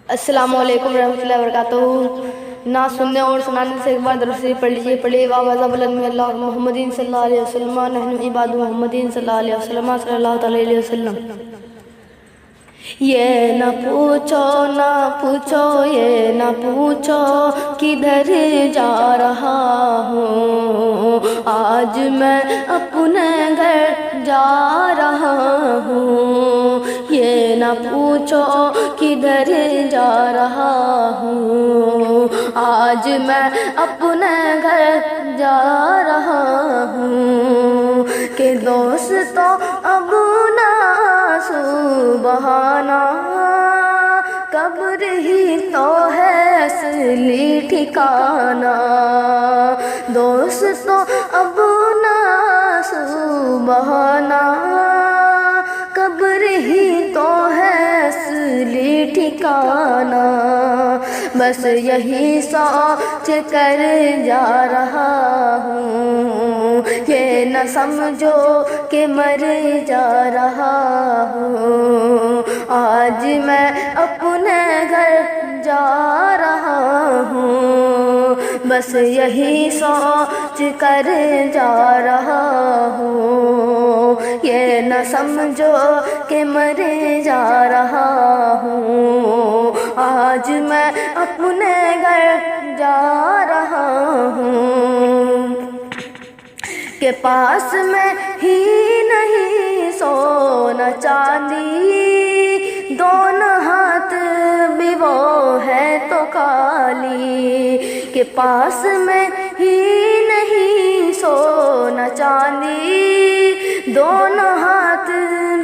السلام علیکم ورحمۃ اللہ وبرکاتہ۔ نعت سننے اور سنانے سے ایک بار درود شریف پڑھ لیجیے۔ پڑھیے گا آواز بلند میں اللہ محمدین صلی اللہ علیہ وسلم نحن عباد محمدین صلی اللہ علیہ وسلم صلی اللہ علیہ وسلم۔ یہ نہ پوچھو یہ نہ پوچھو کدھر جا رہا ہوں، آج میں اپنے گھر جا رہا ہوں۔ یہ نہ پوچھو کدھر جا رہا ہوں، آج میں اپنے گھر جا رہا ہوں۔ کہ دوستو اب نہ سبحانہ، قبر ہی تو ہے اصلی ٹھکانہ۔ دوستو اب نہ سبحانہ، قبر ہی تو ہے اصلی ٹھکانہ۔ بس یہی سوچ کر جا رہا ہوں، یہ نہ سمجھو کہ مر جا رہا ہوں۔ آج میں اپنے گھر جا رہا ہوں، بس یہی سوچ کر جا رہا ہوں، یہ نہ سمجھو کہ مر جا رہا ہوں۔ آج میں اپنے گھر جا رہا ہوں، کہ پاس میں ہی نہیں سونا چاندی، دونوں ہاتھ بھی وہ ہے تو خالی۔ کہ پاس میں ہی نہیں سونا چاندی، دونوں ہاتھ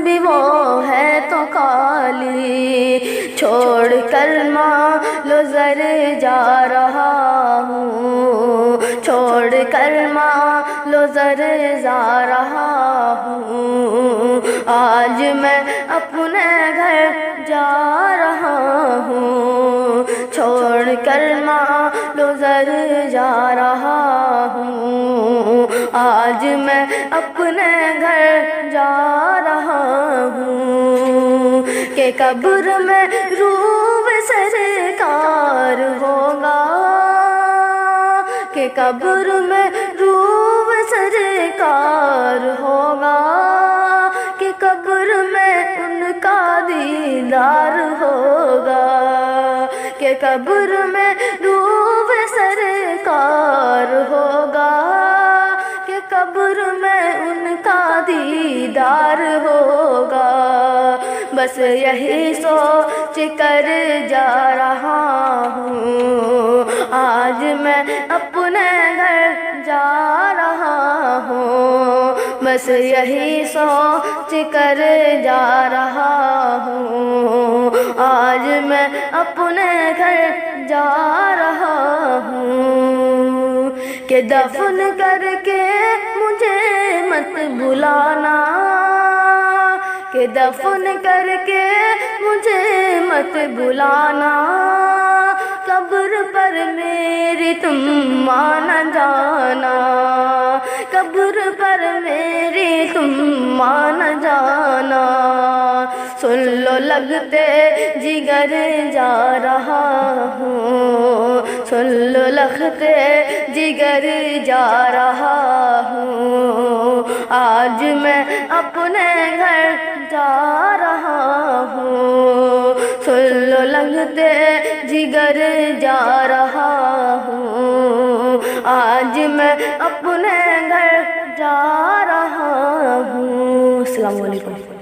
بھی وہ ہے تو خالی۔ چھوڑ کر مال و زر جا رہا ہوں، چھوڑ کر مال و زر جا رہا ہوں۔ آج میں اپنے گھر جا رہا ہوں، چھوڑ کر مال و زر جا رہا ہوں۔ آج میں اپنے گھر جا رہا ہوں، کہ قبر میں روح سرکار ہوگا، کہ قبر میں روح سرکار ہوگا، کہ قبر میں ان کا دیدار ہوگا۔ کہ قبر میں روح سرکار ہوگا، کہ قبر میں ان کا دیدار ہوگا۔ بس یہی سوچ کر جا رہا ہوں، آج میں اپنے گھر جا رہا ہوں، بس یہی سوچ کر جا رہا ہوں۔ آج میں اپنے گھر جا رہا ہوں، کہ دفن کر کے مجھے مت بلانا، کہ دفن کر کے مجھے مت بلانا، قبر پر میری تم آنا جانا، قبر پر میری تم آنا جانا۔ سن لو لگتے جگر جا رہا ہوں، سن لو لگتے جگر جا رہا ہوں۔ آج میں اپنے گھر جا رہا ہوں، سن لو لگتے جگر جا رہا ہوں۔ آج میں اپنے گھر جا رہا ہوں۔ السلام علیکم۔